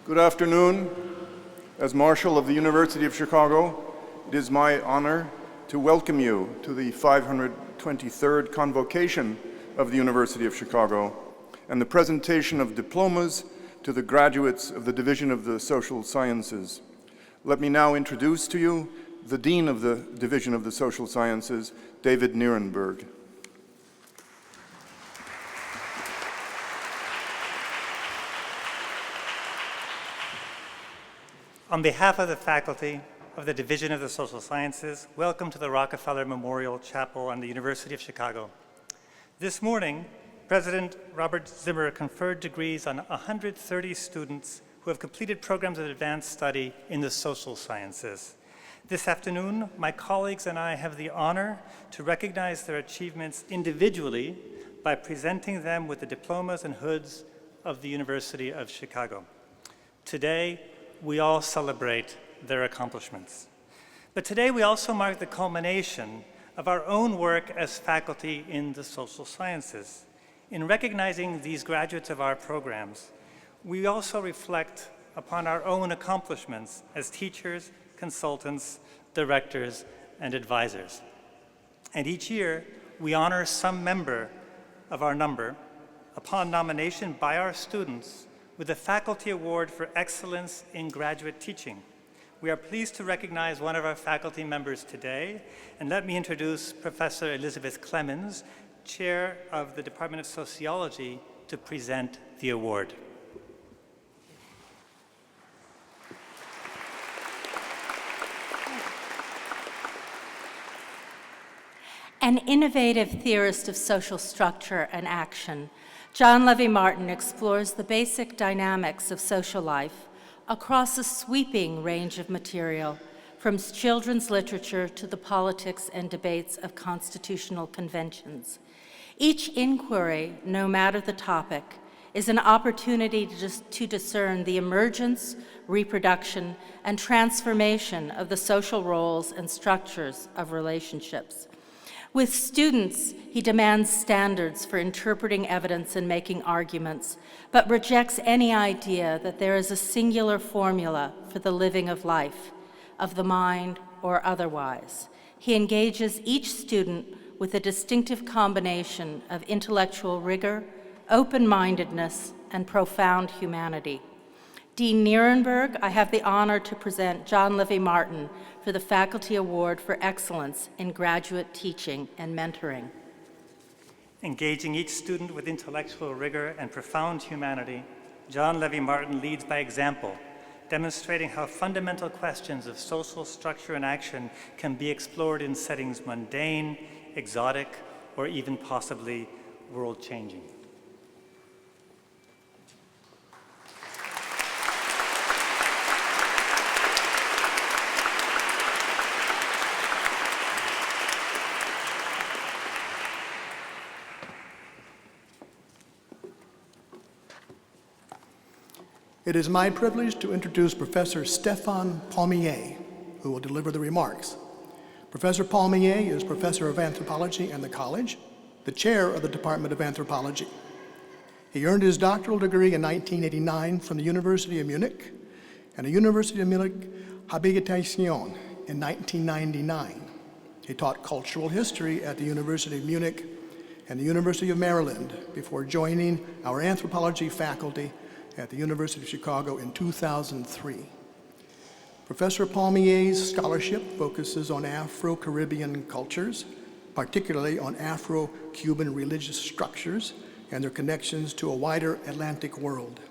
Good afternoon. As Marshal of the University of Chicago, it is my honor to welcome you to the 523rd Convocation of the University of Chicago and the presentation of diplomas to the graduates of the Division of the Social Sciences. Let me now introduce to you the Dean of the Division of the Social Sciences, David Nirenberg. On behalf of the faculty of the Division of the Social Sciences, welcome to the Rockefeller Memorial Chapel on the University of Chicago. This morning, President Robert Zimmer conferred degrees on 130 students who have completed programs of advanced study in the social sciences. This afternoon, my colleagues and I have the honor to recognize their achievements individually by presenting them with the diplomas and hoods of the University of Chicago. Today, we all celebrate their accomplishments. But today we also mark the culmination of our own work as faculty in the social sciences. In recognizing these graduates of our programs, we also reflect upon our own accomplishments as teachers, consultants, directors, and advisors. And each year, we honor some member of our number upon nomination by our students with the Faculty Award for Excellence in Graduate Teaching. We are pleased to recognize one of our faculty members today, and let me introduce Professor Elizabeth Clemens, Chair of the Department of Sociology, to present the award. An innovative theorist of social structure and action, John Levi Martin explores the basic dynamics of social life across a sweeping range of material, from children's literature to the politics and debates of constitutional conventions. Each inquiry, no matter the topic, is an opportunity to discern the emergence, reproduction, and transformation of the social roles and structures of relationships. With students, he demands standards for interpreting evidence and making arguments, but rejects any idea that there is a singular formula for the living of life, of the mind or otherwise. He engages each student with a distinctive combination of intellectual rigor, open-mindedness, and profound humanity. Dean Nirenberg, I have the honor to present John Levi Martin for the Faculty Award for Excellence in Graduate Teaching and Mentoring. Engaging each student with intellectual rigor and profound humanity, John Levi Martin leads by example, demonstrating how fundamental questions of social structure and action can be explored in settings mundane, exotic, or even possibly world-changing. It is my privilege to introduce Professor Stephan Palmie, who will deliver the remarks. Professor Palmie is Professor of Anthropology in the college, the Chair of the Department of Anthropology. He earned his doctoral degree in 1989 from the University of Munich and the University of Munich Habilitation in 1999. He taught cultural history at the University of Munich and the University of Maryland before joining our anthropology faculty at the University of Chicago in 2003. Professor Palmie's scholarship focuses on Afro-Caribbean cultures, particularly on Afro-Cuban religious structures and their connections to a wider Atlantic world.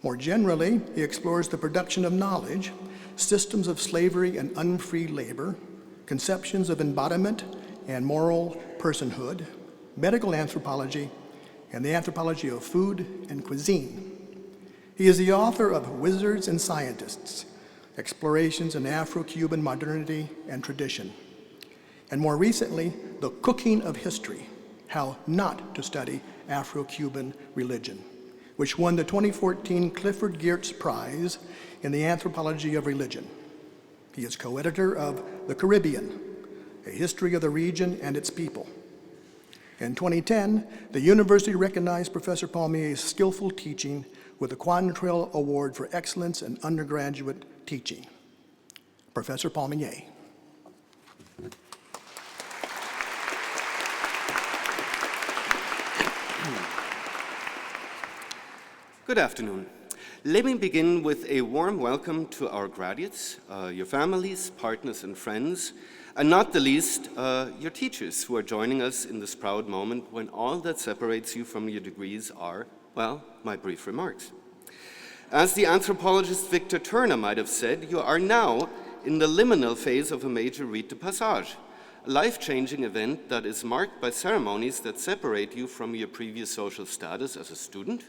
More generally, he explores the production of knowledge, systems of slavery and unfree labor, conceptions of embodiment and moral personhood, medical anthropology, and the anthropology of food and cuisine. He is the author of Wizards and Scientists, Explorations in Afro-Cuban Modernity and Tradition, and more recently, The Cooking of History, How Not to Study Afro-Cuban Religion, which won the 2014 Clifford Geertz Prize in the Anthropology of Religion. He is co-editor of The Caribbean, A History of the Region and Its People. In 2010, the university recognized Professor Palmie's skillful teaching with the Quantrill Award for Excellence in Undergraduate Teaching. Professor Palmie. Good afternoon. Let me begin with a warm welcome to our graduates, your families, partners, and friends, and not the least, your teachers who are joining us in this proud moment when all that separates you from your degrees are, well, my brief remarks. As the anthropologist Victor Turner might have said, you are now in the liminal phase of a major rite de passage, a life-changing event that is marked by ceremonies that separate you from your previous social status as a student,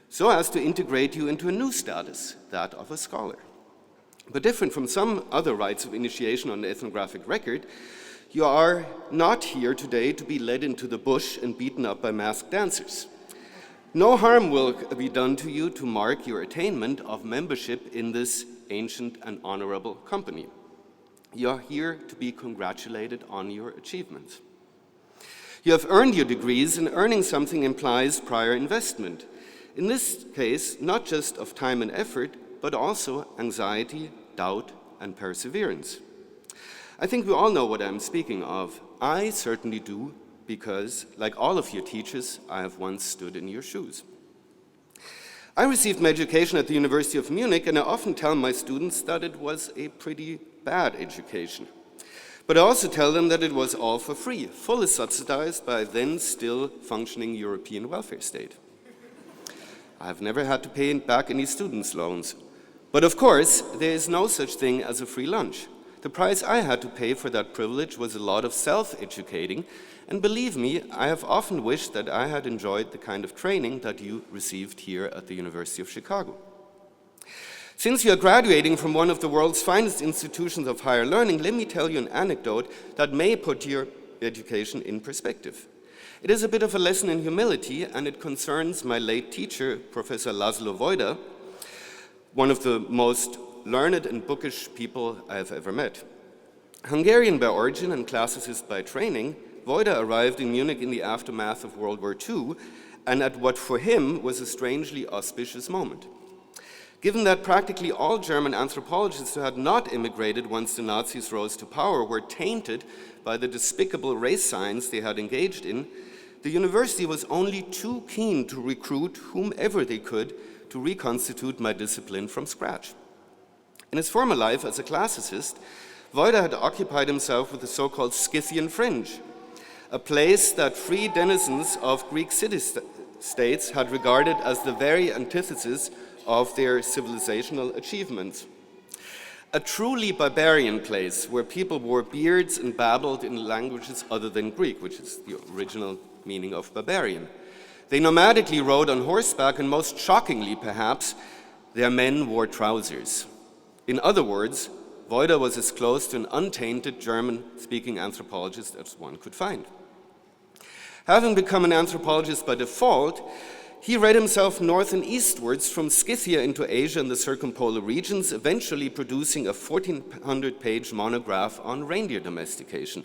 so as to integrate you into a new status, that of a scholar. But different from some other rites of initiation on the ethnographic record, you are not here today to be led into the bush and beaten up by masked dancers. No harm will be done to you to mark your attainment of membership in this ancient and honorable company. You are here to be congratulated on your achievements. You have earned your degrees, and earning something implies prior investment. In this case, not just of time and effort, but also anxiety, doubt, and perseverance. I think we all know what I'm speaking of. I certainly do, because, like all of your teachers, I have once stood in your shoes. I received my education at the University of Munich, and I often tell my students that it was a pretty bad education. But I also tell them that it was all for free, fully subsidized by a then still functioning European welfare state. I've never had to pay back any students' loans. But of course, there is no such thing as a free lunch. The price I had to pay for that privilege was a lot of self-educating, and believe me, I have often wished that I had enjoyed the kind of training that you received here at the University of Chicago. Since you are graduating from one of the world's finest institutions of higher learning, let me tell you an anecdote that may put your education in perspective. It is a bit of a lesson in humility, and it concerns my late teacher, Professor Laszlo Vojda, one of the most learned and bookish people I have ever met. Hungarian by origin and classicist by training, Vojda arrived in Munich in the aftermath of World War II, and at what for him was a strangely auspicious moment. Given that practically all German anthropologists who had not immigrated once the Nazis rose to power were tainted by the despicable race science they had engaged in, the university was only too keen to recruit whomever they could to reconstitute my discipline from scratch. In his former life as a classicist, Vojda had occupied himself with the so-called Scythian fringe, a place that free denizens of Greek city-states had regarded as the very antithesis of their civilizational achievements. A truly barbarian place where people wore beards and babbled in languages other than Greek, which is the original meaning of barbarian. They nomadically rode on horseback, and most shockingly, perhaps, their men wore trousers. In other words, Vojda was as close to an untainted German-speaking anthropologist as one could find. Having become an anthropologist by default, he read himself north and eastwards from Scythia into Asia and the circumpolar regions, eventually producing a 1,400-page monograph on reindeer domestication,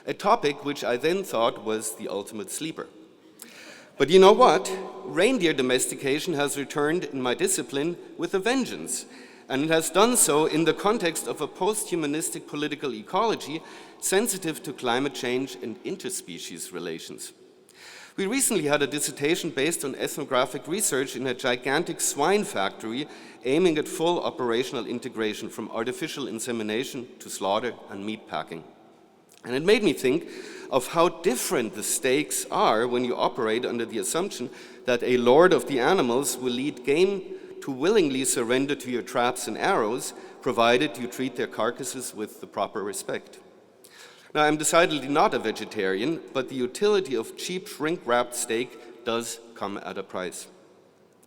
a topic which I then thought was the ultimate sleeper. But you know what? Reindeer domestication has returned in my discipline with a vengeance, and it has done so in the context of a post-humanistic political ecology sensitive to climate change and interspecies relations. We recently had a dissertation based on ethnographic research in a gigantic swine factory aiming at full operational integration from artificial insemination to slaughter and meat packing. And it made me think of how different the stakes are when you operate under the assumption that a lord of the animals will lead game to willingly surrender to your traps and arrows, provided you treat their carcasses with the proper respect. Now, I'm decidedly not a vegetarian, but the utility of cheap shrink-wrapped steak does come at a price.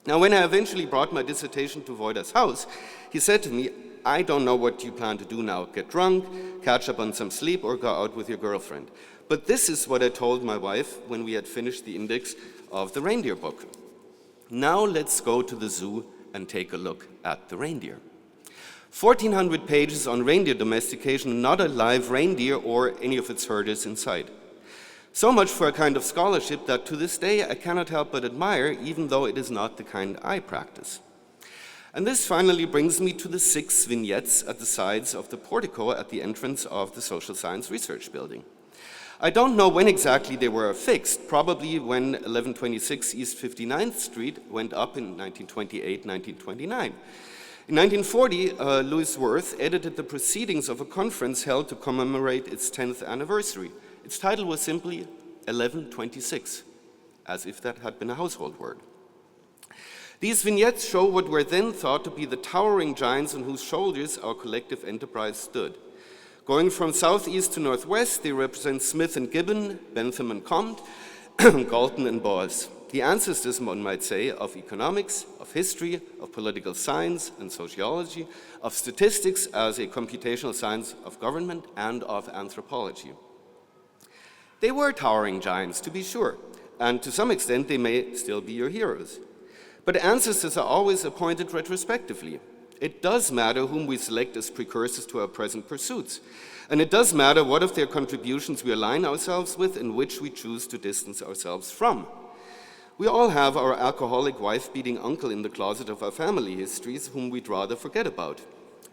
Now, when I eventually brought my dissertation to Vojda's house, he said to me, "I don't know what you plan to do now, get drunk, catch up on some sleep, or go out with your girlfriend." But this is what I told my wife when we had finished the index of the reindeer book. Now let's go to the zoo and take a look at the reindeer. 1,400 pages on reindeer domestication, not a live reindeer or any of its herders in sight. So much for a kind of scholarship that to this day I cannot help but admire, even though it is not the kind I practice. And this finally brings me to the 6 vignettes at the sides of the portico at the entrance of the Social Science Research Building. I don't know when exactly they were affixed, probably when 1126 East 59th Street went up in 1928, 1929. In 1940, Louis Wirth edited the proceedings of a conference held to commemorate its 10th anniversary. Its title was simply 1126, as if that had been a household word. These vignettes show what were then thought to be the towering giants on whose shoulders our collective enterprise stood. Going from southeast to northwest, they represent Smith and Gibbon, Bentham and Comte, Galton and Bowes, the ancestors, one might say, of economics, of history, of political science and sociology, of statistics as a computational science of government, and of anthropology. They were towering giants, to be sure, and to some extent they may still be your heroes. But ancestors are always appointed retrospectively. It does matter whom we select as precursors to our present pursuits, and it does matter what of their contributions we align ourselves with and which we choose to distance ourselves from. We all have our alcoholic wife-beating uncle in the closet of our family histories whom we'd rather forget about.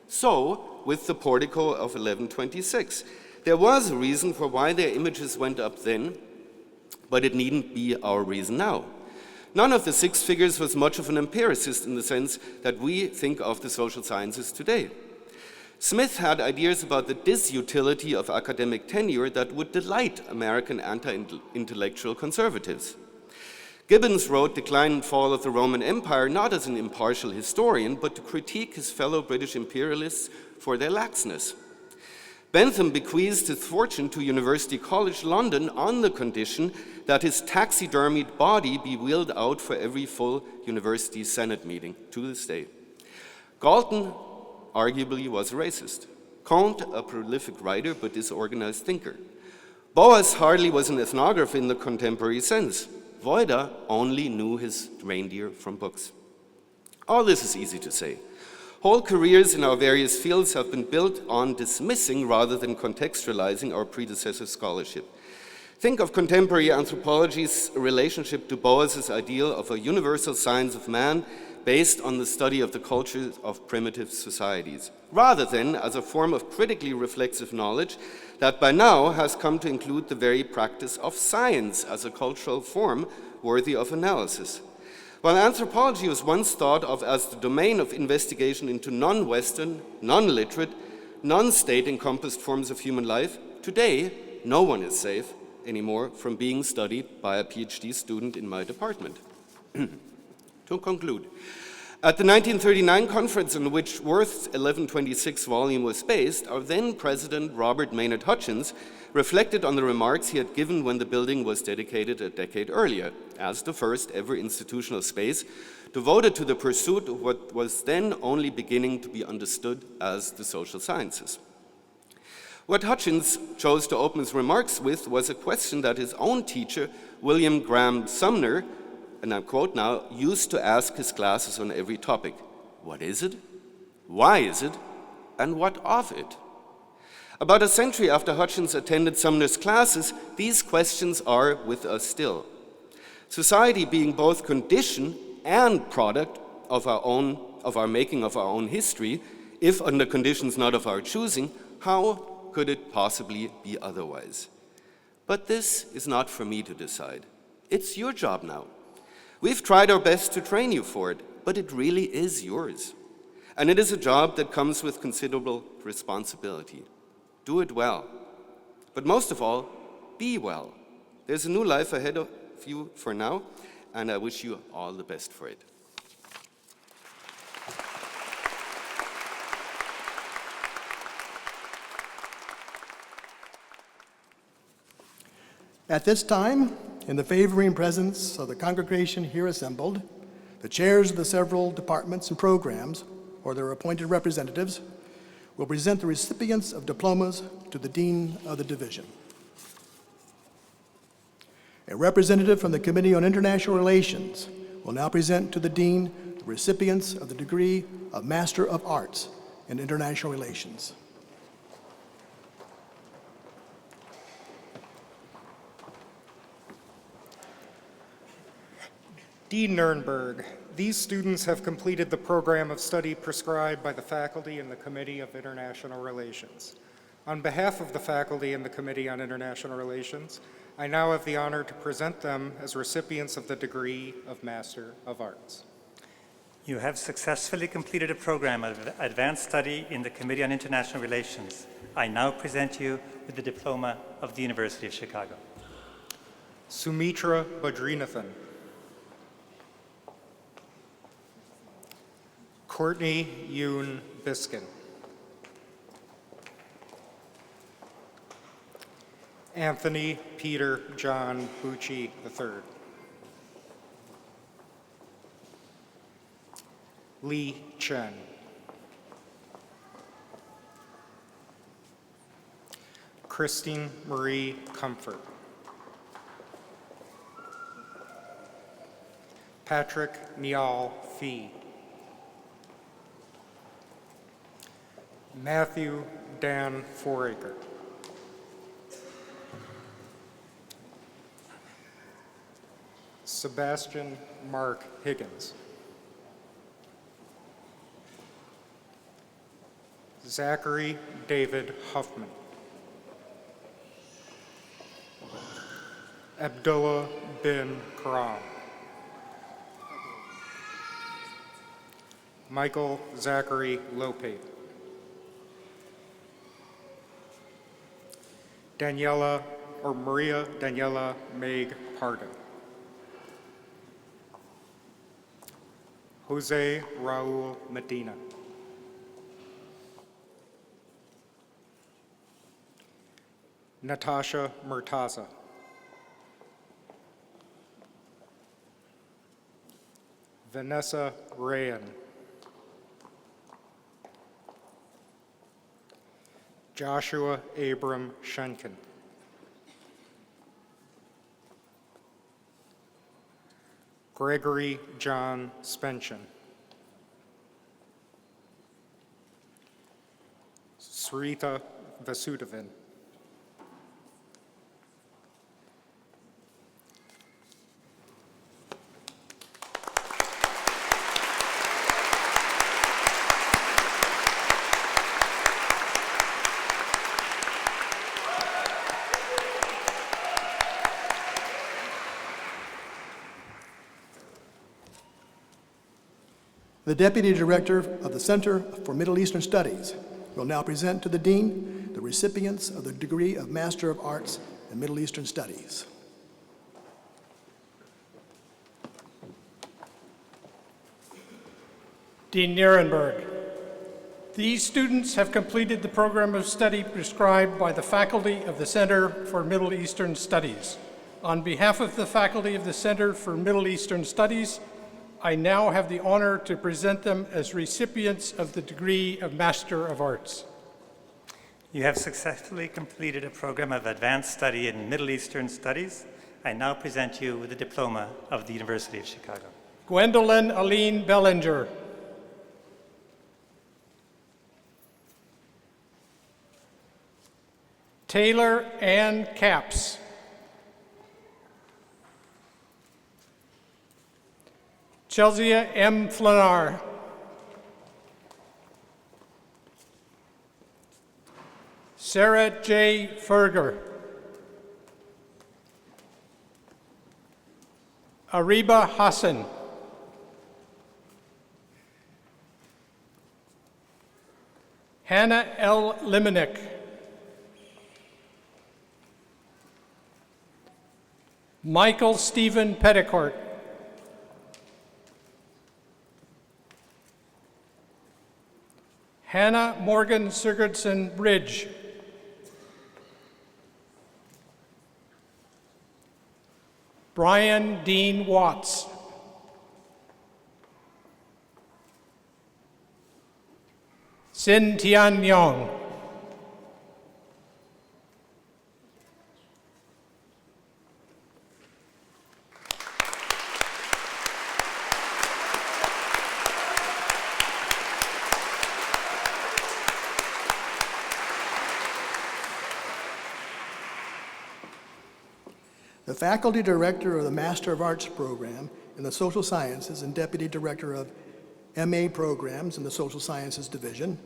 So, with the portico of 1126, there was a reason for why their images went up then, but it needn't be our reason now. None of the 6 figures was much of an empiricist in the sense that we think of the social sciences today. Smith had ideas about the disutility of academic tenure that would delight American anti-intellectual conservatives. Gibbons wrote Decline and Fall of the Roman Empire not as an impartial historian, but to critique his fellow British imperialists for their laxness. Bentham bequeathed his fortune to University College London on the condition that his taxidermied body be wheeled out for every full university senate meeting, to this day. Galton arguably was a racist. Comte, a prolific writer but disorganized thinker. Bowes hardly was an ethnographer in the contemporary sense. Voida only knew his reindeer from books. All this is easy to say. Whole careers in our various fields have been built on dismissing rather than contextualizing our predecessors' scholarship. Think of contemporary anthropology's relationship to Bowes' ideal of a universal science of man based on the study of the cultures of primitive societies, rather than as a form of critically reflexive knowledge that by now has come to include the very practice of science as a cultural form worthy of analysis. While anthropology was once thought of as the domain of investigation into non-Western, non-literate, non-state encompassed forms of human life, today no one is safe anymore from being studied by a PhD student in my department. To conclude, at the 1939 conference on which Wirth's 1126 volume was based, our then President Robert Maynard Hutchins reflected on the remarks he had given when the building was dedicated a decade earlier as the first ever institutional space devoted to the pursuit of what was then only beginning to be understood as the social sciences. What Hutchins chose to open his remarks with was a question that his own teacher, William Graham Sumner, and I quote now, used to ask his classes on every topic. What is it? Why is it? And what of it? About a century after Hutchins attended Sumner's classes, these questions are with us still. Society being both condition and product of our making of our own history, if under conditions not of our choosing, how could it possibly be otherwise? But this is not for me to decide. It's your job now. We've tried our best to train you for it, but it really is yours. And it is a job that comes with considerable responsibility. Do it well. But most of all, be well. There's a new life ahead of you for now, and I wish you all the best for it. At this time, in the favoring presence of the congregation here assembled, the chairs of the several departments and programs, or their appointed representatives, will present the recipients of diplomas to the Dean of the Division. A representative from the Committee on International Relations will now present to the Dean the recipients of the degree of Master of Arts in International Relations. Dean Nirenberg, these students have completed the program of study prescribed by the faculty and the Committee of International Relations. On behalf of the faculty and the Committee on International Relations, I now have the honor to present them as recipients of the degree of Master of Arts. You have successfully completed a program of advanced study in the Committee on International Relations. I now present you with the Diploma of the University of Chicago. Sumitra Badrinathan. Courtney Yoon Biskin. Anthony Peter John Bucci III. Lee Chen. Christine Marie Comfort. Patrick Niall Fee. Matthew Dan Foraker. Sebastian Mark Higgins. Zachary David Huffman. Abdullah bin Karam. Michael Zachary Lope. Maria Daniela Meg Pardo. Jose Raul Medina. Natasha Murtaza. Vanessa Rayan. Joshua Abram Schenken. Gregory John Spension. Sarita Vasudevan. The Deputy Director of the Center for Middle Eastern Studies will now present to the Dean the recipients of the degree of Master of Arts in Middle Eastern Studies. Dean Nirenberg, these students have completed the program of study prescribed by the faculty of the Center for Middle Eastern Studies. On behalf of the faculty of the Center for Middle Eastern Studies, I now have the honor to present them as recipients of the degree of Master of Arts. You have successfully completed a program of advanced study in Middle Eastern Studies. I now present you with the Diploma of the University of Chicago. Gwendolyn Aline Bellinger. Taylor Ann Capps. Chelsea M. Flanar. Sarah J. Ferger. Ariba Hassan. Hannah L. Liminek. Michael Stephen Petticourt. Hannah Morgan Sigurdsson Ridge. Brian Dean Watts. Sin Tian Myong. The Faculty Director of the Master of Arts program in the Social Sciences and Deputy Director of MA Programs in the Social Sciences Division,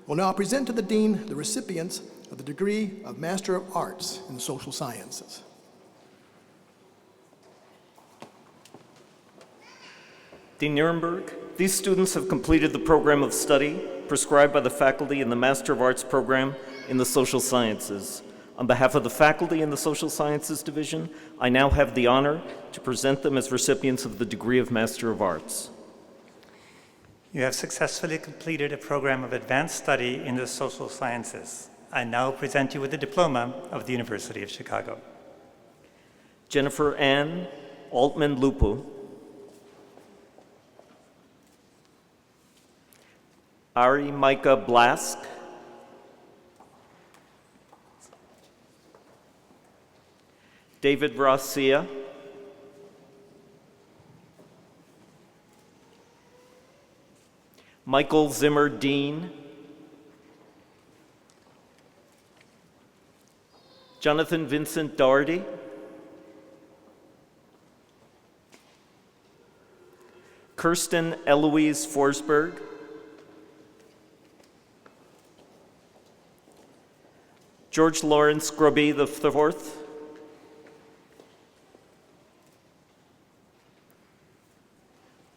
will now present to the Dean the recipients of the degree of Master of Arts in Social Sciences. Dean Nirenberg, these students have completed the program of study prescribed by the faculty in the Master of Arts program in the Social Sciences. On behalf of the faculty in the Social Sciences Division, I now have the honor to present them as recipients of the degree of Master of Arts. You have successfully completed a program of advanced study in the social sciences. I now present you with the diploma of the University of Chicago. Jennifer Ann Altman-Lupu, Ari Micah Blask, David Rosia, Michael Zimmer Dean, Jonathan Vincent Doherty, Kirsten Eloise Forsberg, George Lawrence Grubby IV,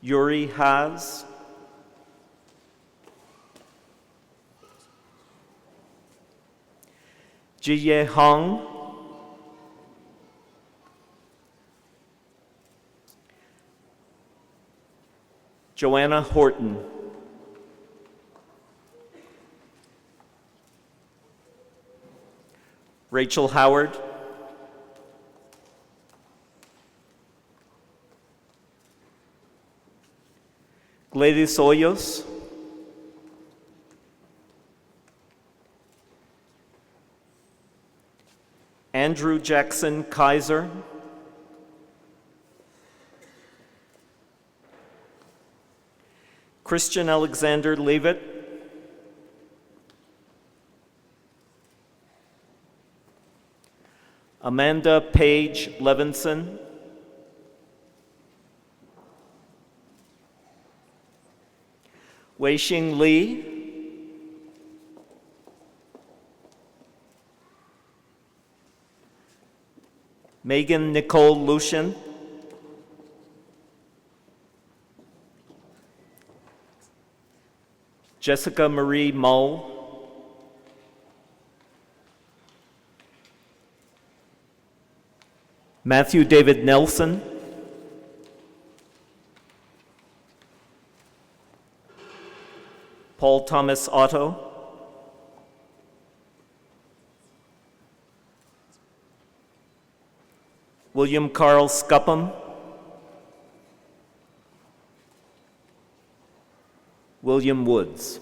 Yuri Haas, Jiye Hong, Joanna Horton, Rachel Howard, Gladys Hoyos, Andrew Jackson Kaiser, Christian Alexander Leavitt, Amanda Page Levinson, Wei-Xing Li, Megan Nicole Lucian, Jessica Marie Mull, Matthew David Nelson, Paul Thomas Otto, William Carl Scuppum, William Woods.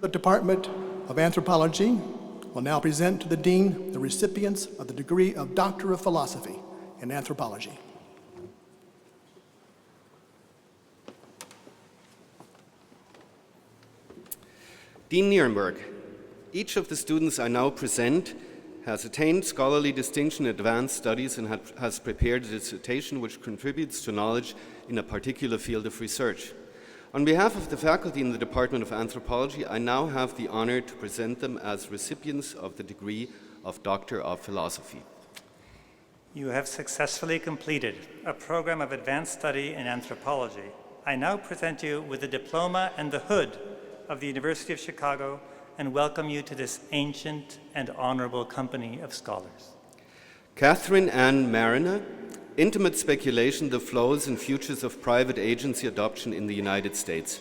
The Department of Anthropology will now present to the Dean the recipients of the degree of Doctor of Philosophy in Anthropology. Dean Nirenberg, each of the students I now present has attained scholarly distinction in advanced studies and has prepared a dissertation which contributes to knowledge in a particular field of research. On behalf of the faculty in the Department of Anthropology, I now have the honor to present them as recipients of the degree of Doctor of Philosophy. You have successfully completed a program of advanced study in anthropology. I now present you with the diploma and the hood of the University of Chicago and welcome you to this ancient and honorable company of scholars. Catherine Ann Mariner, Intimate Speculation, the Flows and Futures of Private Agency Adoption in the United States.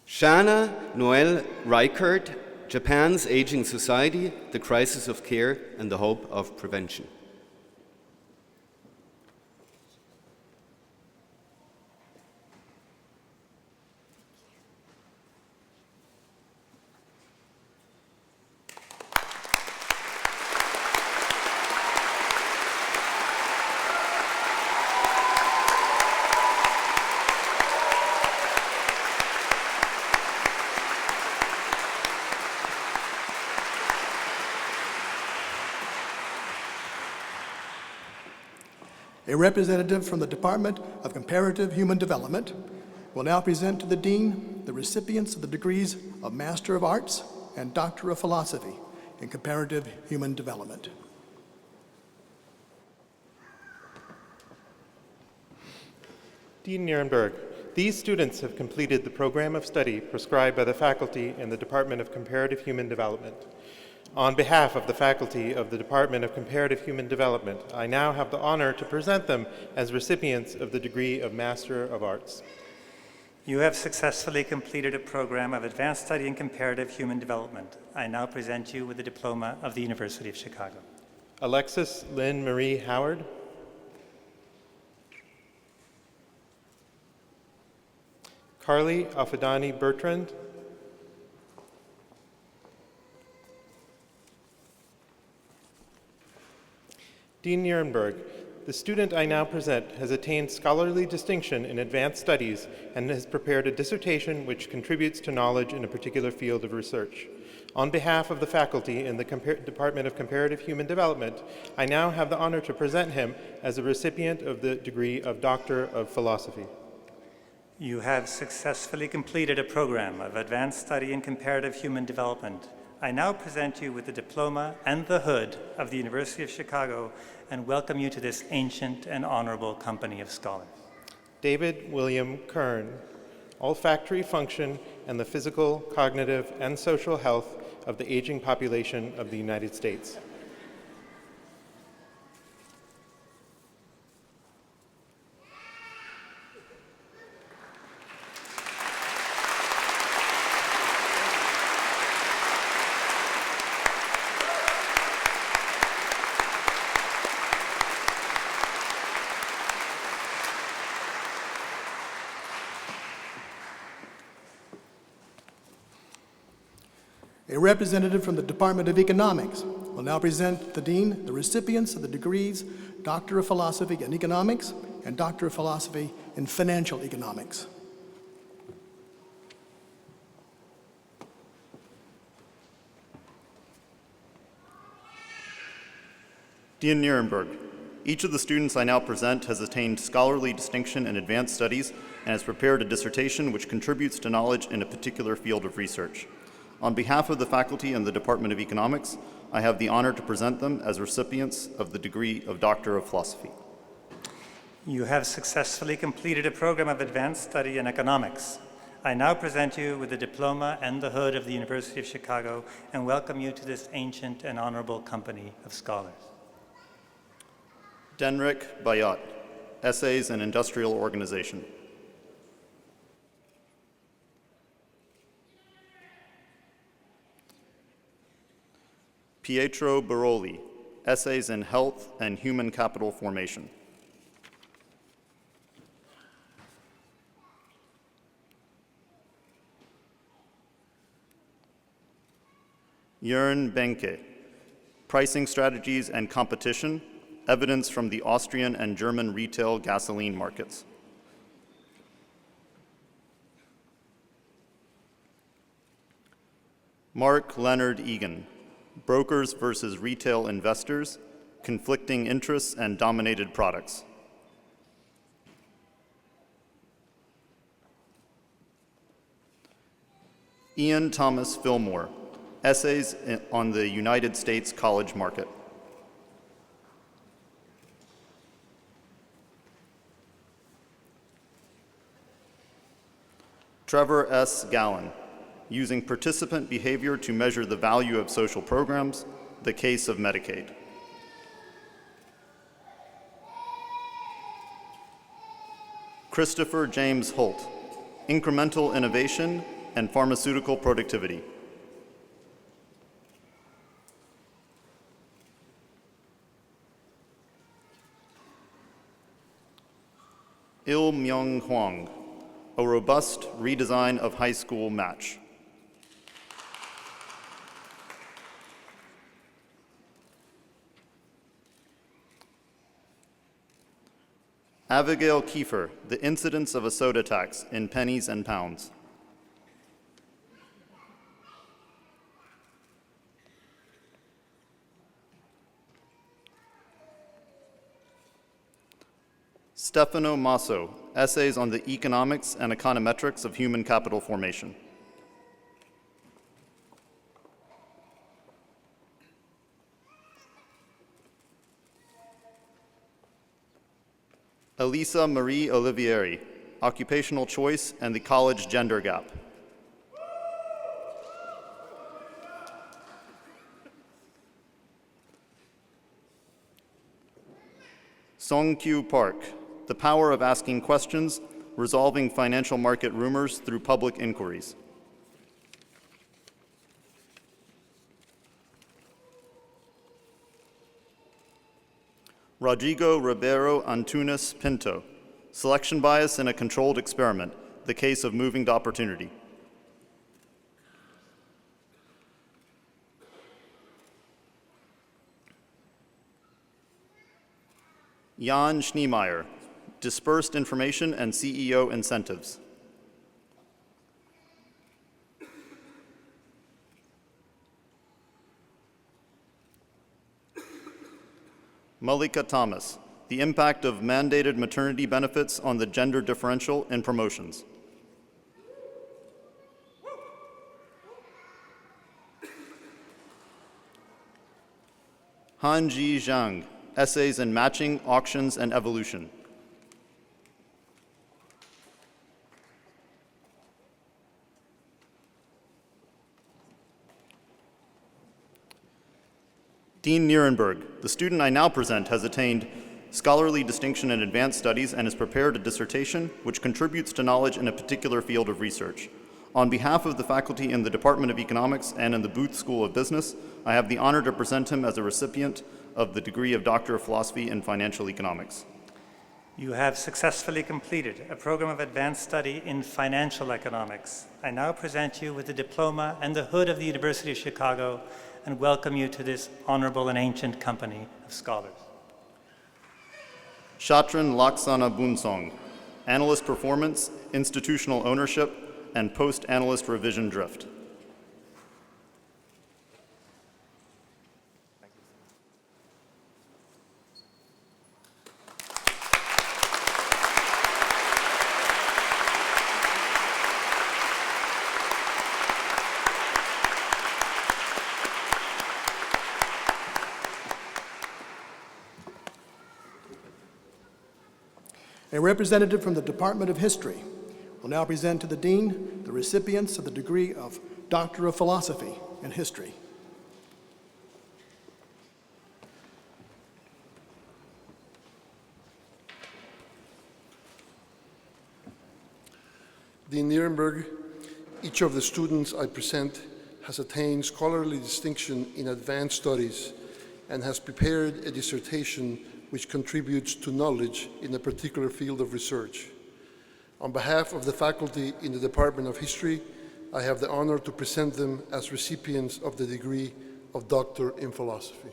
Shana Noel Reichert, Japan's Aging Society, the Crisis of Care and the Hope of Prevention. A representative from the Department of Comparative Human Development will now present to the Dean the recipients of the degrees of Master of Arts and Doctor of Philosophy in Comparative Human Development. Dean Nirenberg, these students have completed the program of study prescribed by the faculty in the Department of Comparative Human Development. On behalf of the faculty of the Department of Comparative Human Development, I now have the honor to present them as recipients of the degree of Master of Arts. You have successfully completed a program of advanced study in comparative human development. I now present you with the diploma of the University of Chicago. Alexis Lynn Marie Howard. Carly Afadani Bertrand. Dean Nirenberg, the student I now present has attained scholarly distinction in advanced studies and has prepared a dissertation which contributes to knowledge in a particular field of research. On behalf of the faculty in the Department of Comparative Human Development, I now have the honor to present him as a recipient of the degree of Doctor of Philosophy. You have successfully completed a program of advanced study in comparative human development. I now present you with the diploma and the hood of the University of Chicago and welcome you to this ancient and honorable company of scholars. David William Kern, olfactory function and the physical, cognitive, and social health of the aging population of the United States. A representative from the Department of Economics will now present the Dean the recipients of the degrees Doctor of Philosophy in Economics and Doctor of Philosophy in Financial Economics. Dean Nirenberg, each of the students I now present has attained scholarly distinction in advanced studies and has prepared a dissertation which contributes to knowledge in a particular field of research. On behalf of the faculty in the Department of Economics, I have the honor to present them as recipients of the degree of Doctor of Philosophy. You have successfully completed a program of advanced study in economics. I now present you with the diploma and the hood of the University of Chicago and welcome you to this ancient and honorable company of scholars. Denrick Bayat, Essays in Industrial Organization. Pietro Baroli, Essays in Health and Human Capital Formation. Jörn Benke, Pricing Strategies and Competition, Evidence from the Austrian and German Retail Gasoline Markets. Mark Leonard Egan, Brokers versus Retail Investors, Conflicting Interests and Dominated Products. Ian Thomas Fillmore, Essays on the United States College Market. Trevor S. Gallen, Using Participant Behavior to Measure the Value of Social Programs, The Case of Medicaid. Christopher James Holt, Incremental Innovation and Pharmaceutical Productivity. Il Myung Hwang, A Robust Redesign of High School Match. Abigail Kiefer, The Incidence of a Soda Tax in Pennies and Pounds. Stefano Masso, Essays on the Economics and Econometrics of Human Capital Formation. Elisa Marie Olivieri, Occupational Choice and the College Gender Gap. Song-Kyu Park, The Power of Asking Questions, Resolving Financial Market Rumors Through Public Inquiries. Rodrigo Ribeiro Antunes Pinto, Selection Bias in a Controlled Experiment, The Case of Moving to Opportunity. Jan Schneemeyer, Dispersed Information and CEO Incentives. Malika Thomas, The Impact of Mandated Maternity Benefits on the Gender Differential in Promotions. Hanji Zhang, Essays in Matching, Auctions, and Evolution. Dean Nirenberg, the student I now present, has attained scholarly distinction in advanced studies and has prepared a dissertation which contributes to knowledge in a particular field of research. On behalf of the faculty in the Department of Economics and in the Booth School of Business, I have the honor to present him as a recipient of the degree of Doctor of Philosophy in Financial Economics. You have successfully completed a program of advanced study in financial economics. I now present you with the diploma and the hood of the University of Chicago and welcome you to this honorable and ancient company of scholars. Shatran Laksana Bunsong, Analyst Performance, Institutional Ownership, and Post-Analyst Revision Drift. A representative from the Department of History will now present to the Dean the recipients of the degree of Doctor of Philosophy in History. Dean Nirenberg, each of the students I present has attained scholarly distinction in advanced studies and has prepared a dissertation which contributes to knowledge in a particular field of research. On behalf of the faculty in the Department of History, I have the honor to present them as recipients of the degree of Doctor in Philosophy.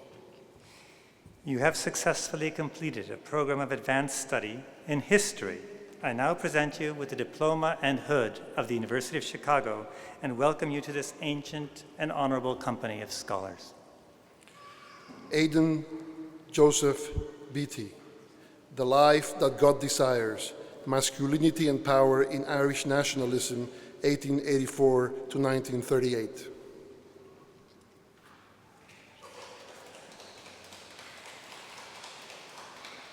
You have successfully completed a program of advanced study in history. I now present you with the diploma and hood of the University of Chicago and welcome you to this ancient and honorable company of scholars. Aidan Joseph Beattie, The Life That God Desires, Masculinity and Power in Irish Nationalism, 1884 to 1938.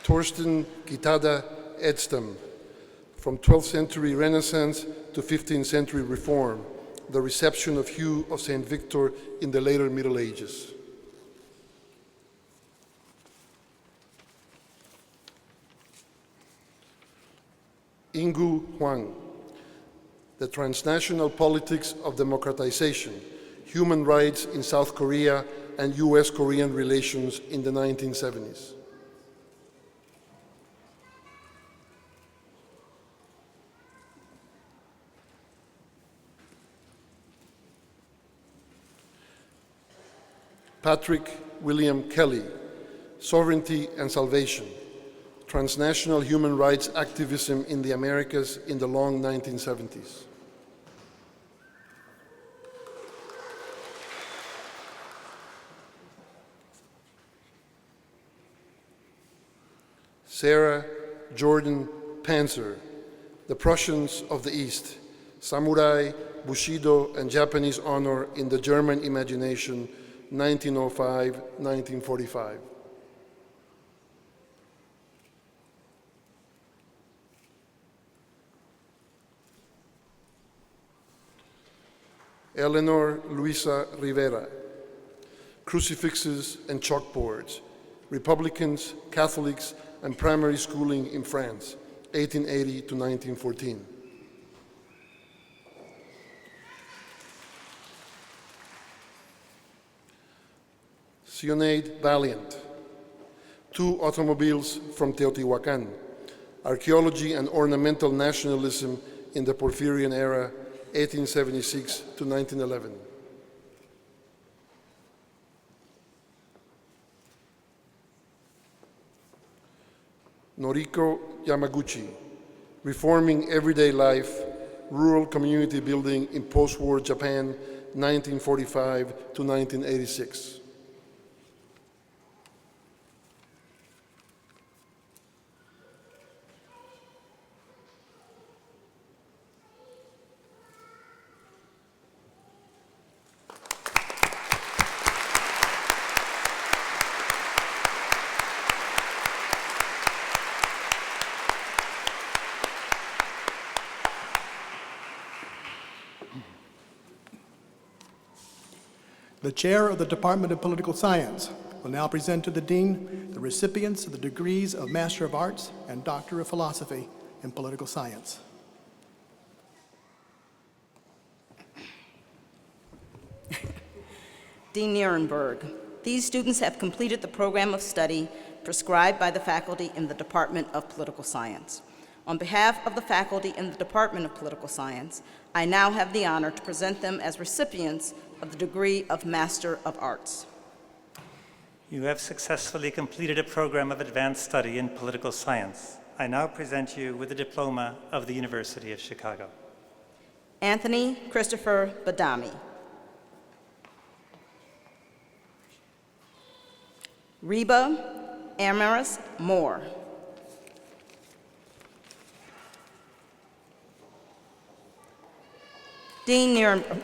Torsten Kitada Edstam, From 12th Century Renaissance to 15th Century Reform, The Reception of Hugh of St. Victor in the Later Middle Ages. Ingu Huang, The Transnational Politics of Democratization, Human Rights in South Korea and US-Korean Relations in the 1970s. Patrick William Kelly, Sovereignty and Salvation, Transnational Human Rights Activism in the Americas in the long 1970s. Sarah Jordan, Panzer, the Prussians of the East, Samurai, Bushido, and Japanese honor in the German imagination, 1905-1945. Eleanor Luisa Rivera, Crucifixes and Chalkboards, Republicans, Catholics, and Primary Schooling in France, 1880 to 1914. Sionade Valiant, Two Automobiles from Teotihuacan, Archaeology and Ornamental Nationalism in the Porfirian Era, 1876 to 1911. Noriko Yamaguchi, Reforming Everyday Life, Rural Community Building in Post-War Japan, 1945 to 1986. The Chair of the Department of Political Science will now present to the Dean the recipients of the degrees of Master of Arts and Doctor of Philosophy in Political Science. Dean Nirenberg, these students have completed the program of study prescribed by the faculty in the Department of Political Science. On behalf of the faculty in the Department of Political Science, I now have the honor to present them as recipients of the degree of Master of Arts. You have successfully completed a program of advanced study in political science. I now present you with a diploma of the University of Chicago. Anthony Christopher Badami. Reba Amaris Moore. Dean Nirenberg.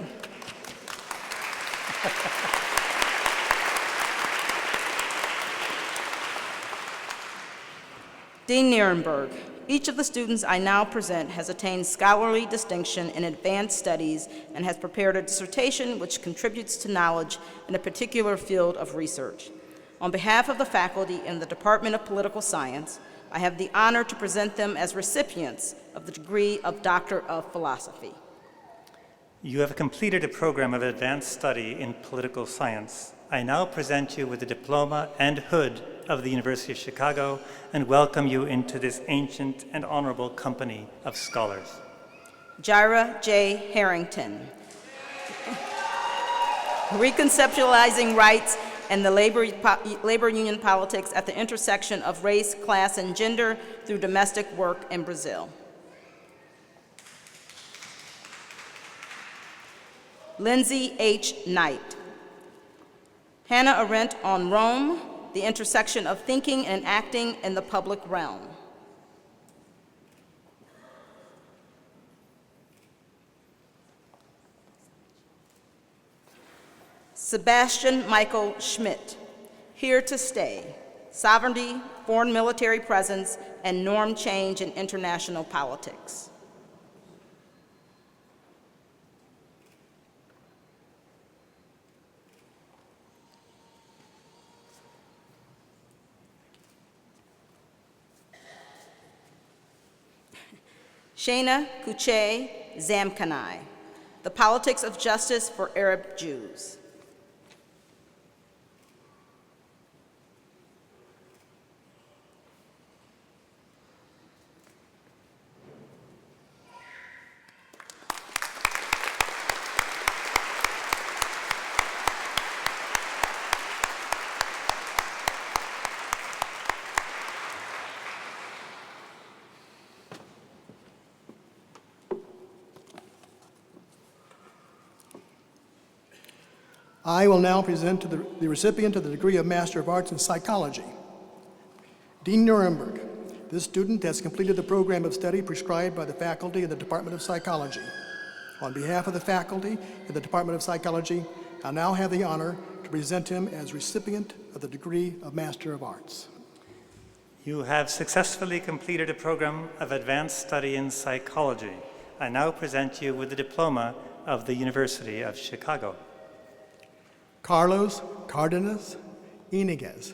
Dean Nirenberg, each of the students I now present has attained scholarly distinction in advanced studies and has prepared a dissertation which contributes to knowledge in a particular field of research. On behalf of the faculty in the Department of Political Science, I have the honor to present them as recipients of the degree of Doctor of Philosophy. You have completed a program of advanced study in political science. I now present you with the diploma and hood of the University of Chicago and welcome you into this ancient and honorable company of scholars. Jaira J. Harrington, reconceptualizing rights and the labor union politics at the intersection of race, class, and gender through domestic work in Brazil. Lindsay H. Knight, Hannah Arendt on Rome, the intersection of thinking and acting in the public realm. Sebastian Michael Schmidt, Here to Stay, Sovereignty, Foreign Military Presence, and Norm Change in International Politics. Shana Kuche Zamkanai, The Politics of Justice for Arab Jews. I will now present to the recipient of the degree of Master of Arts in Psychology. Dean Nirenberg, This student has completed the program of study prescribed by the faculty in the Department of Psychology. On behalf of the faculty in the Department of Psychology, I now have the honor to present him as recipient of the degree of Master of Arts. You have successfully completed a program of advanced study in psychology. I now present you with the diploma of the University of Chicago. Carlos Cardenas Iniguez.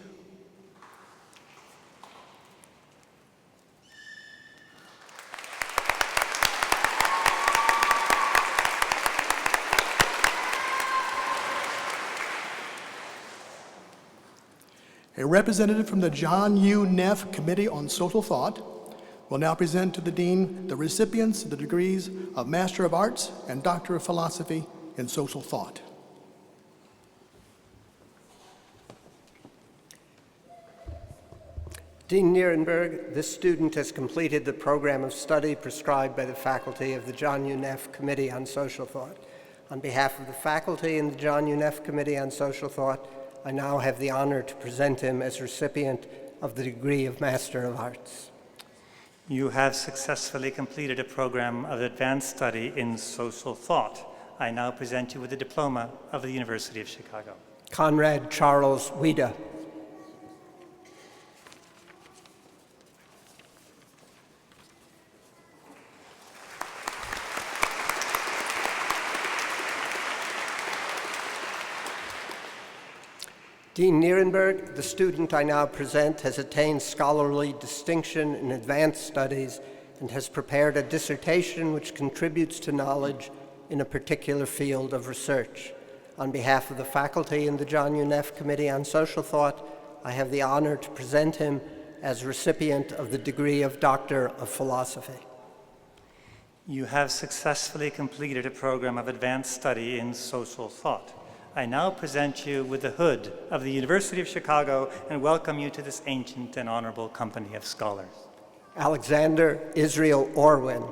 A representative from the John U. Neff Committee on Social Thought will now present to the Dean the recipients of the degrees of Master of Arts and Doctor of Philosophy in Social Thought. Dean Nirenberg, this student has completed the program of study prescribed by the faculty of the John U. Neff Committee on Social Thought. On behalf of the faculty in the John U. Neff Committee on Social Thought, I now have the honor to present him as recipient of the degree of Master of Arts. You have successfully completed a program of advanced study in social thought. I now present you with the diploma of the University of Chicago. Conrad Charles Wida. Dean Nirenberg, the student I now present, has attained scholarly distinction in advanced studies and has prepared a dissertation which contributes to knowledge in a particular field of research. On behalf of the faculty in the John U. Neff Committee on Social Thought, I have the honor to present him as recipient of the degree of Doctor of Philosophy. You have successfully completed a program of advanced study in social thought. I now present you with the hood of the University of Chicago and welcome you to this ancient and honorable company of scholars. Alexander Israel Orwin,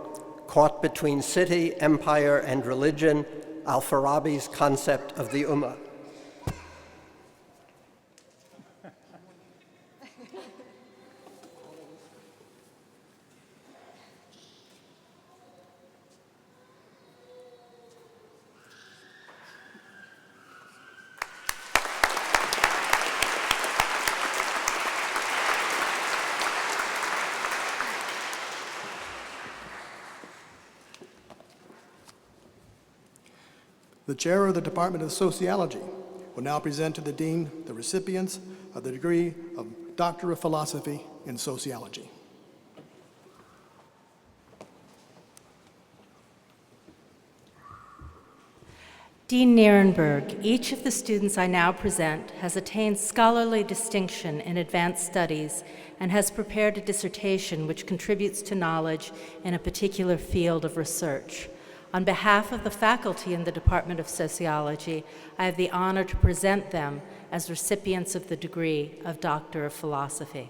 caught between city, empire, and religion, Al-Farabi's concept of the Ummah. The chair of the Department of Sociology will now present to the Dean the recipients of the degree of Doctor of Philosophy in Sociology. Dean Nirenberg, each of the students I now present has attained scholarly distinction in advanced studies and has prepared a dissertation which contributes to knowledge in a particular field of research. On behalf of the faculty in the Department of Sociology, I have the honor to present them as recipients of the degree of Doctor of Philosophy.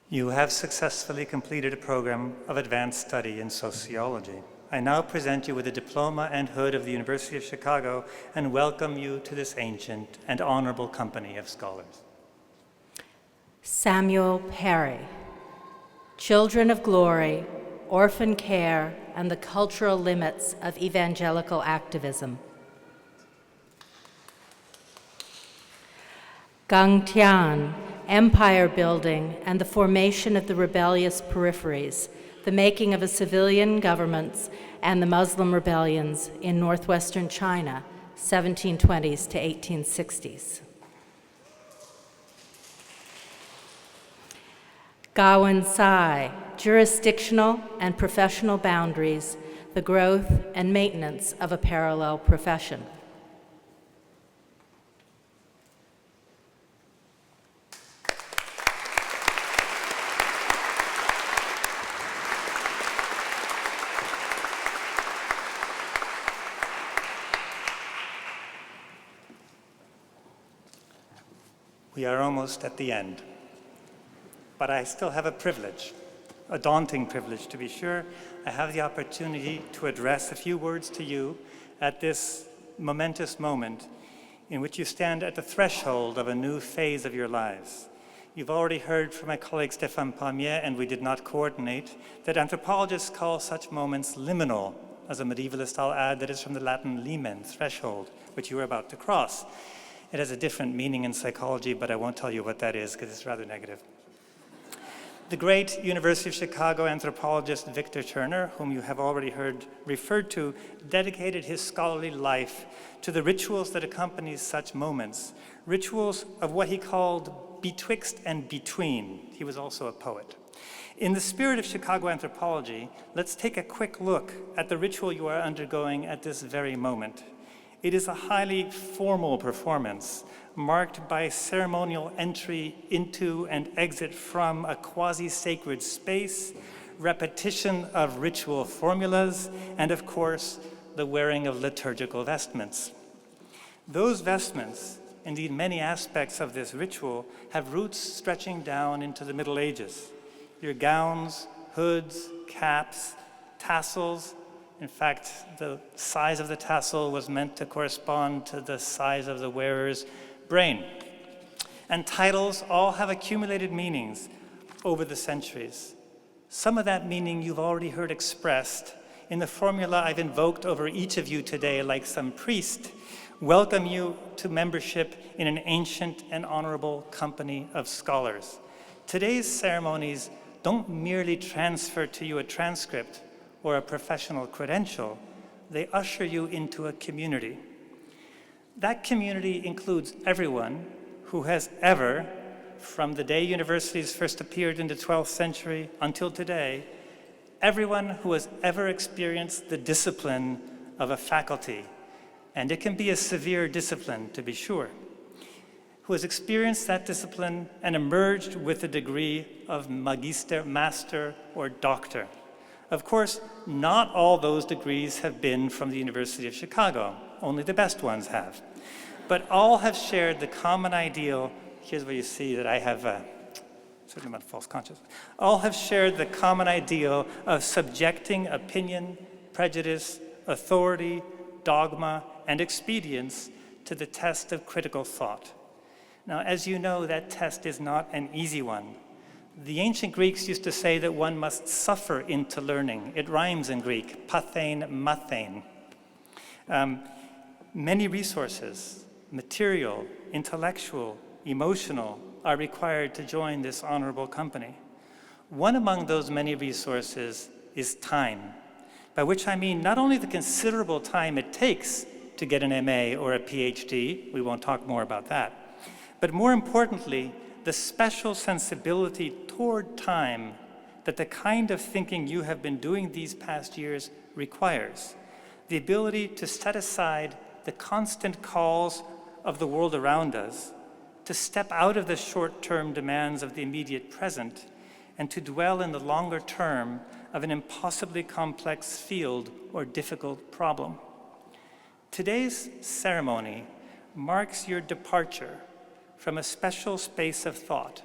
You have successfully completed a program of advanced study in sociology. I now present you with the diploma and hood of the University of Chicago and welcome you to this ancient and honorable company of scholars. Samuel Perry, Children of Glory, Orphan Care, and the Cultural Limits of Evangelical Activism. Gang Tian, Empire Building and the Formation of the Rebellious Peripheries, the Making of a Civilian Governments and the Muslim Rebellions in Northwestern China, 1720s to 1860s. Gawen Sai, Jurisdictional and Professional Boundaries, the Growth and Maintenance of a Parallel Profession. We are almost at the end, but I still have a privilege, a daunting privilege to be sure. I have the opportunity to address a few words to you at this momentous moment in which you stand at the threshold of a new phase of your lives. You've already heard from my colleague Stephan Palmie, and we did not coordinate, that anthropologists call such moments liminal. As a medievalist, I'll add that it's from the Latin limen, threshold, which you are about to cross. It has a different meaning in psychology, but I won't tell you what that is because it's rather negative. The great University of Chicago anthropologist Victor Turner, whom you have already heard referred to, dedicated his scholarly life to the rituals that accompany such moments, rituals of what he called betwixt and between. He was also a poet. In the spirit of Chicago anthropology, let's take a quick look at the ritual you are undergoing at this very moment. It is a highly formal performance marked by ceremonial entry into and exit from a quasi-sacred space, repetition of ritual formulas, and of course, the wearing of liturgical vestments. Those vestments, indeed many aspects of this ritual, have roots stretching down into the Middle Ages. Your gowns, hoods, caps, tassels. In fact, the size of the tassel was meant to correspond to the size of the wearer's brain. And titles all have accumulated meanings over the centuries. Some of that meaning you've already heard expressed in the formula I've invoked over each of you today, like some priest. Welcome you to membership in an ancient and honorable company of scholars. Today's ceremonies don't merely transfer to you a transcript or a professional credential, they usher you into a community. That community includes everyone who has ever, from the day universities first appeared in the 12th century until today, everyone who has ever experienced the discipline of a faculty, and it can be a severe discipline to be sure, who has experienced that discipline and emerged with a degree of magister, master, or doctor. Of course, not all those degrees have been from the University of Chicago. Only the best ones have. But all have shared the common ideal. Here's where you see that I have a certain amount of false consciousness. All have shared the common ideal of subjecting opinion, prejudice, authority, dogma, and expedience to the test of critical thought. Now, as you know, that test is not an easy one. The ancient Greeks used to say that one must suffer into learning. It rhymes in Greek, pathein, mathein. Many resources, material, intellectual, emotional, are required to join this honorable company. One among those many resources is time, by which I mean not only the considerable time it takes to get an MA or a PhD, we won't talk more about that, but more importantly, the special sensibility toward time that the kind of thinking you have been doing these past years requires. The ability to set aside the constant calls of the world around us, to step out of the short-term demands of the immediate present, and to dwell in the longer term of an impossibly complex field or difficult problem. Today's ceremony marks your departure from a special space of thought,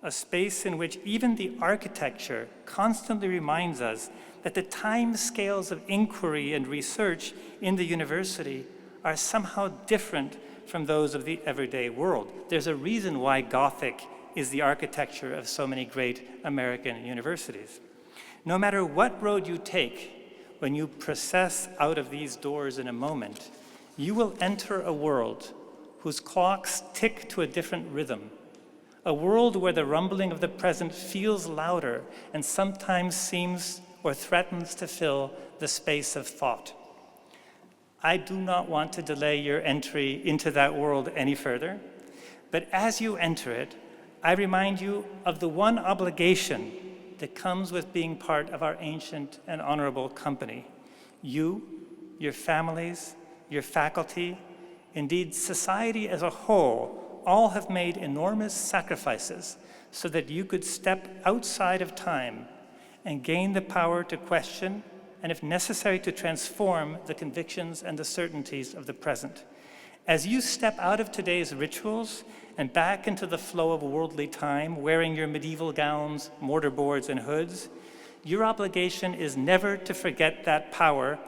a space in which even the architecture constantly reminds us that the time scales of inquiry and research in the university are somehow different from those of the everyday world. There's a reason why Gothic is the architecture of so many great American universities. No matter what road you take, when you process out of these doors in a moment, you will enter a world whose clocks tick to a different rhythm, a world where the rumbling of the present feels louder and sometimes seems or threatens to fill the space of thought. I do not want to delay your entry into that world any further, but as you enter it, I remind you of the one obligation that comes with being part of our ancient and honorable company. You, your families, your faculty, indeed society as a whole, all have made enormous sacrifices so that you could step outside of time and gain the power to question and, if necessary, to transform the convictions and the certainties of the present. As you step out of today's rituals and back into the flow of worldly time, wearing your medieval gowns, mortarboards, and hoods, your obligation is never to forget that power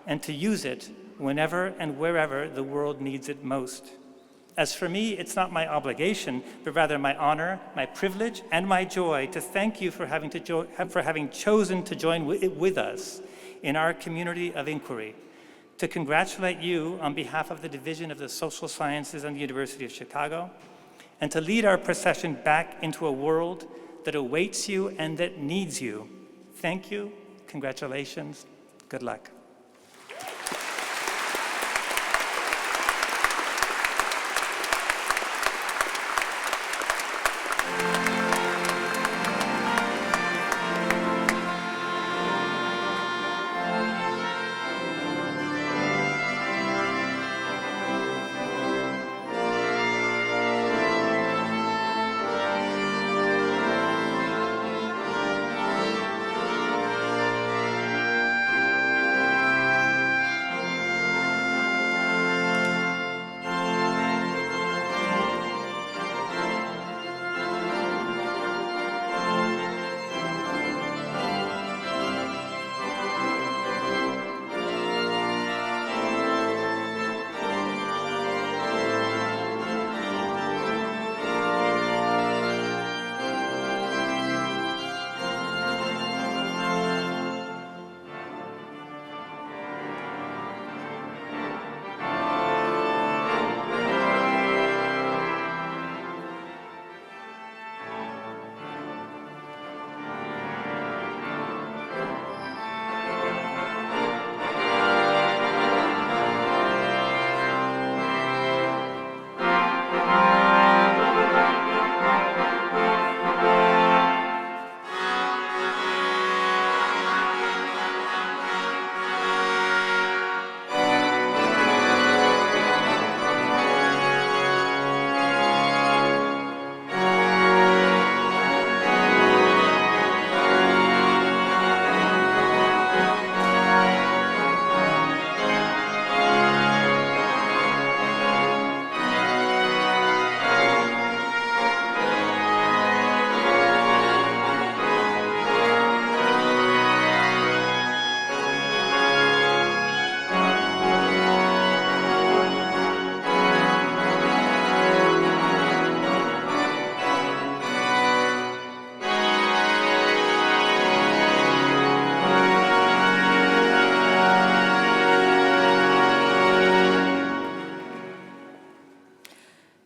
and to use it whenever and wherever the world needs it most. As for me, it's not my obligation, but rather my honor, my privilege, and my joy to thank you for having chosen to join with us in our community of inquiry, to congratulate you on behalf of the Division of the Social Sciences and the University of Chicago, and to lead our procession back into a world that awaits you and that needs you. Thank you, congratulations, good luck.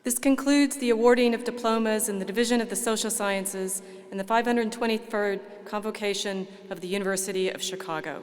This concludes the awarding of diplomas in the Division of the Social Sciences and the 523rd Convocation of the University of Chicago.